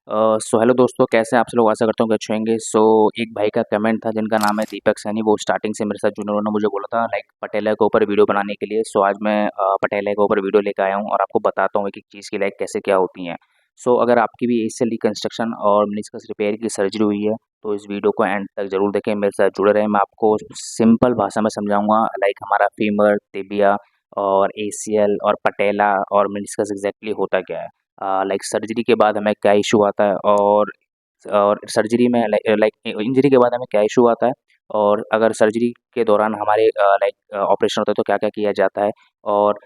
So hello दोस्तों, कैसे हैं आप सब लोग। आशा करता हूँ कि अच्छे होंगे। एक भाई का कमेंट था जिनका नाम है दीपक सैनी। वो स्टार्टिंग से मेरे साथ जुड़े, उन्होंने मुझे बोला था लाइक पटेला के ऊपर वीडियो बनाने के लिए। सो आज मैं पटेला के ऊपर वीडियो लेकर आया हूँ और आपको बताता हूँ एक एक चीज़ की लाइक कैसे क्या होती हैं। अगर आपकी भी एसीएल रिकंस्ट्रक्शन और मेनिस्कस रिपेयर की सर्जरी हुई है तो इस वीडियो को एंड तक जरूर देखें, मेरे साथ जुड़े रहें। मैं आपको सिंपल भाषा में समझाऊंगा लाइक हमारा फीमर, टिबिया और एसीएल और पटेला और मेनिस्कस एग्जैक्टली होता क्या है। लाइक सर्जरी के बाद हमें क्या इशू आता है और सर्जरी में लाइक इंजरी के बाद हमें क्या इशू आता है, और अगर सर्जरी के दौरान हमारे लाइक ऑपरेशन होता है तो क्या क्या किया जाता है, और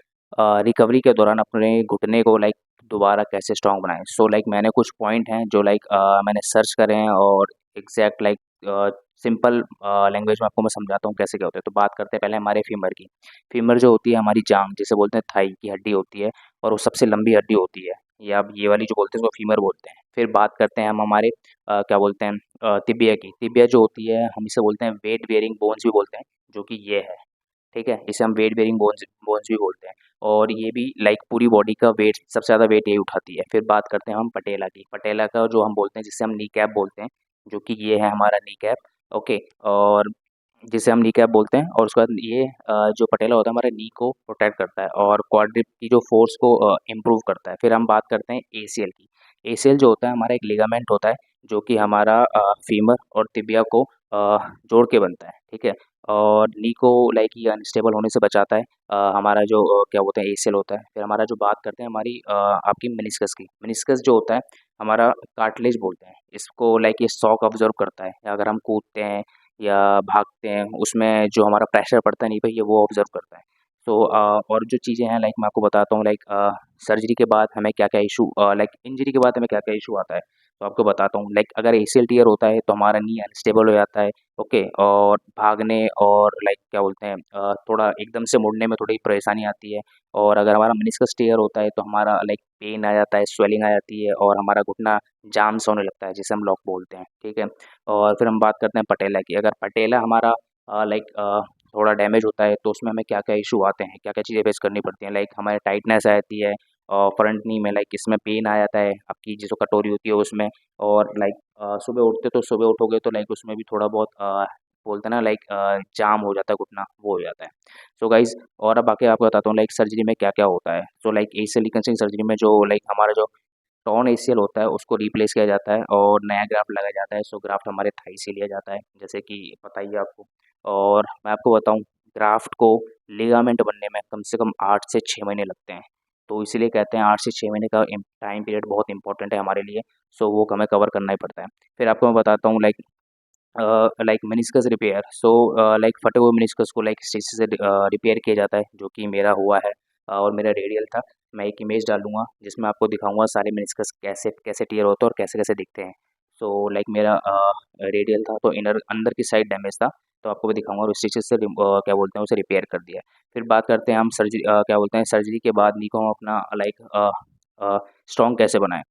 रिकवरी के दौरान अपने घुटने को लाइक दोबारा कैसे स्ट्रॉन्ग बनाएं। लाइक मैंने कुछ पॉइंट हैं जो लाइक मैंने सर्च करे हैं और एग्जैक्ट लाइक सिंपल लैंग्वेज में आपको मैं समझाता हूँ कैसे क्या होता है। तो बात करते हैं पहले हमारे फीमर की। फीमर जो होती है हमारी जांग, जिसे बोलते हैं थाई की हड्डी होती है, और वो सबसे लंबी हड्डी होती है। या आप ये वाली जो बोलते हैं उसको फीमर बोलते हैं। फिर बात करते हैं हम हमारे क्या बोलते हैं तिबिया की। तिबिया जो होती है हम इसे बोलते हैं वेट बेयरिंग बोन्स भी बोलते हैं, जो कि ये है। ठीक है, इसे हम वेट बेयरिंग बोन्स बोन्स भी बोलते हैं। और ये भी लाइक पूरी बॉडी का वेट, सबसे ज़्यादा वेट यही उठाती है। फिर बात करते हैं हम पटेला की। पटेला का जो हम बोलते हैं, जिसे हम नी कैप बोलते हैं, जो कि ये है हमारा नी कैप। ओके, और जिसे हम नी कैप बोलते हैं, और उसके बाद ये जो पटेला होता है हमारे नी को प्रोटेक्ट करता है और क्वाड्रिप की जो फोर्स को इम्प्रूव करता है। फिर हम बात करते हैं एसीएल की। एसीएल जो होता है हमारा एक लिगामेंट होता है, जो कि हमारा फीमर और तिबिया को जोड़ के बनता है। ठीक है, और नी को लाइक ये अनस्टेबल होने से बचाता है। हमारा जो क्या बोलते हैं एसीएल होता है। फिर हमारा जो बात करते हैं हमारी आपकी मेनिस्कस की। मेनिस्कस जो होता है हमारा कार्टिलेज बोलते हैं इसको, लाइक ये शॉक ऑब्जर्व करता है। अगर हम कूदते हैं या भागते हैं उसमें जो हमारा प्रेशर पड़ता है नी पे, ये वो ऑब्जर्व करता है। और जो चीज़ें हैं लाइक मैं आपको बताता हूँ लाइक सर्जरी के बाद हमें क्या क्या इशू, लाइक इंजरी के बाद हमें क्या क्या इशू आता है। तो आपको बताता हूँ लाइक अगर एसीएल टियर होता है तो हमारा नी अनस्टेबल हो जाता है। ओके, और भागने और लाइक क्या बोलते हैं थोड़ा एकदम से मुड़ने में थोड़ी परेशानी आती है। और अगर हमारा मेनिस्कस टियर होता है तो हमारा लाइक पेन आ जाता है, स्वेलिंग आ जाती है, और हमारा घुटना जाम सा होने लगता है, जिसे हम लॉक बोलते हैं। ठीक है, और फिर हम बात करते हैं पटेला की। अगर पटेला हमारा लाइक थोड़ा डैमेज होता है तो उसमें हमें क्या क्या इशू आते हैं, क्या क्या चीज़ें फेस करनी पड़ती हैं। लाइक हमारे टाइटनेस आ जाती है और फ्रंट नी में लाइक इसमें पेन आ जाता है, आपकी जो कटोरी होती है उसमें। और लाइक सुबह उठते तो सुबह उठोगे तो लाइक उसमें भी थोड़ा बहुत बोलते हैं ना लाइक जाम हो जाता है घुटना, वो हो जाता है। गाइज, और अब बाकी आपको बताता हूँ लाइक सर्जरी में क्या क्या होता है। लाइक एशियल रिकंस्ट्रक्शन सर्जरी में जो लाइक हमारा जो टॉर्न एसीएल होता है उसको रिप्लेस किया जाता है और नया ग्राफ्ट लगाया जाता है। ग्राफ्ट हमारे थाई से लिया जाता है, जैसे कि पता ही है आपको। और मैं आपको बताऊं, ग्राफ्ट को लिगामेंट बनने में कम से कम 8 से 6 महीने लगते हैं। तो इसीलिए कहते हैं 8 से 6 महीने का टाइम पीरियड बहुत इंपॉर्टेंट है हमारे लिए। वो हमें कवर करना ही पड़ता है। फिर आपको मैं बताता हूँ लाइक मेनिस्कस रिपेयर। लाइक फटे हुए मेनिस्कस को लाइक स्टिच से रिपेयर किया जाता है, जो कि मेरा हुआ है। और मेरा रेडियल था। मैं एक इमेज डालूंगा जिसमें आपको दिखाऊंगा सारे मेनिस्कस कैसे कैसे टीयर होते हैं और कैसे कैसे दिखते हैं। लाइक मेरा रेडियल था तो इनर अंदर की साइड डैमेज था, तो आपको भी दिखाऊंगा, और स्टिचेस से क्या बोलते हैं उसे रिपेयर कर दिया। फिर बात करते हैं हम सर्जरी, क्या बोलते हैं सर्जरी के बाद नी को हम अपना लाइक स्ट्रॉन्ग कैसे बनाएं।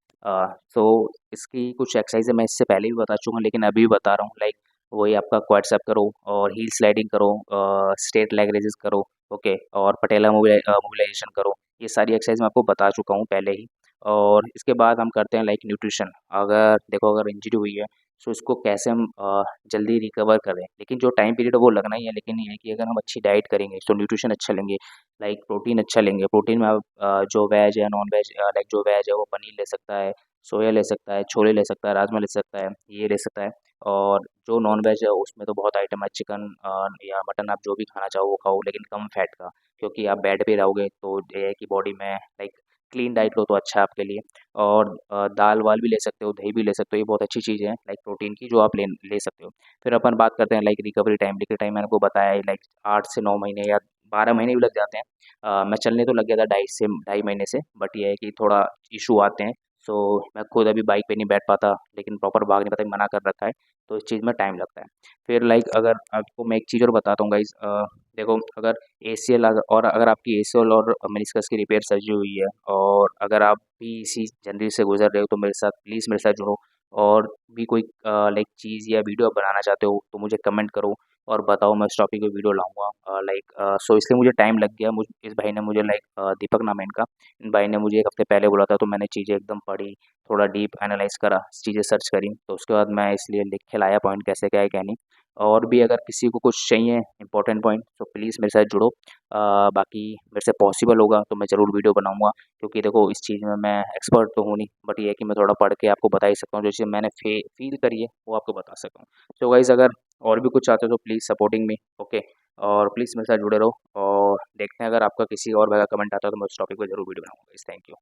सो इसकी कुछ एक्सरसाइज़ मैं इससे पहले भी बता चुका हूँ, लेकिन अभी भी बता रहा हूँ। लाइक वही आपका क्वाड्स अप करो और हील स्लाइडिंग करो, स्ट्रेट लेग रेजेस करो। ओके, और पटेला मोबिलाइजेशन करो। ये सारी एक्सरसाइज मैं आपको बता चुका हूँ पहले ही। और इसके बाद हम करते हैं लाइक न्यूट्रिशन। अगर देखो अगर इंजरी हुई है इसको कैसे हम जल्दी रिकवर करें, लेकिन जो टाइम पीरियड है वो लगना ही है। लेकिन ये है कि अगर हम अच्छी डाइट करेंगे तो न्यूट्रिशन अच्छा लेंगे, लाइक प्रोटीन अच्छा लेंगे। प्रोटीन में आप जो वेज है, नॉन वेज, लाइक जो वेज है वो पनीर ले सकता है, सोया ले सकता है, छोले ले सकता है, राजमा ले सकता है, ये ले सकता है। और जो नॉन वेज है उसमें तो बहुत आइटम है, चिकन या मटन, आप जो भी खाना चाहो वो खाओ, लेकिन कम फैट का। क्योंकि आप बेड पे रहोगे तो ये है कि बॉडी में लाइक क्लीन डाइट लो तो अच्छा है आपके लिए। और दाल वाल भी ले सकते हो, दही भी ले सकते हो, ये बहुत अच्छी चीज़ें हैं लाइक प्रोटीन की, जो आप ले ले सकते हो। फिर अपन बात करते हैं like recovery time. Recovery time मैंने आपको बताया है लाइक 8 से 9 महीने या 12 महीने भी लग जाते हैं। मैं चलने तो लग गया था 2.5 महीने से, बट ये है कि थोड़ा इशू आते हैं। मैं खुद अभी बाइक पे नहीं बैठ पाता, लेकिन प्रॉपर भाग नहीं पाता, मना कर रखा है, तो इस चीज़ में टाइम लगता है। फिर लाइक अगर आपको मैं एक चीज़ और बताता हूँ गाइज, देखो अगर एसीएल और अगर आपकी एसीएल और मेनिस्कस की रिपेयर सर्जरी हुई है और अगर आप भी इसी जर्नी से गुजर रहे हो तो मेरे साथ प्लीज़ मेरे साथ जुड़ो। और भी कोई लाइक चीज़ या वीडियो आप बनाना चाहते हो तो मुझे कमेंट करो। और बताओ मैं इस टॉपिक पे वीडियो लाऊँगा। सो इसलिए मुझे टाइम लग गया। मुझ इस भाई ने मुझे दीपक नाम है इनका, इन भाई ने मुझे 1 हफ़्ते पहले बोला था, तो मैंने चीज़ें एकदम पढ़ी, थोड़ा डीप एनालाइज़ करा, चीज़ें सर्च करी, तो उसके बाद मैं इसलिए लिख के लाया पॉइंट कैसे क्या है क्या नहीं। और भी अगर किसी को कुछ चाहिए इंपॉर्टेंट पॉइंट तो प्लीज़ मेरे साथ जुड़ो। बाकी मेरे से पॉसिबल होगा तो मैं ज़रूर वीडियो बनाऊँगा, क्योंकि देखो इस चीज़ में मैं एक्सपर्ट तो हूँ नहीं, बट ये है कि मैं थोड़ा पढ़ के आपको बता ही सकता हूँ, जो चीज़ मैंने फ़ील करी है वो आपको बता सकता हूँ। सो गाइज़, अगर और भी कुछ चाहते हो तो प्लीज़ सपोर्टिंग मी, ओके। और प्लीज़ मेरे साथ जुड़े रहो, और देखते हैं अगर आपका किसी और भाई का कमेंट आता है तो मैं उस टॉपिक पे ज़रूर वीडियो बनाऊँगा। Guys, thank you.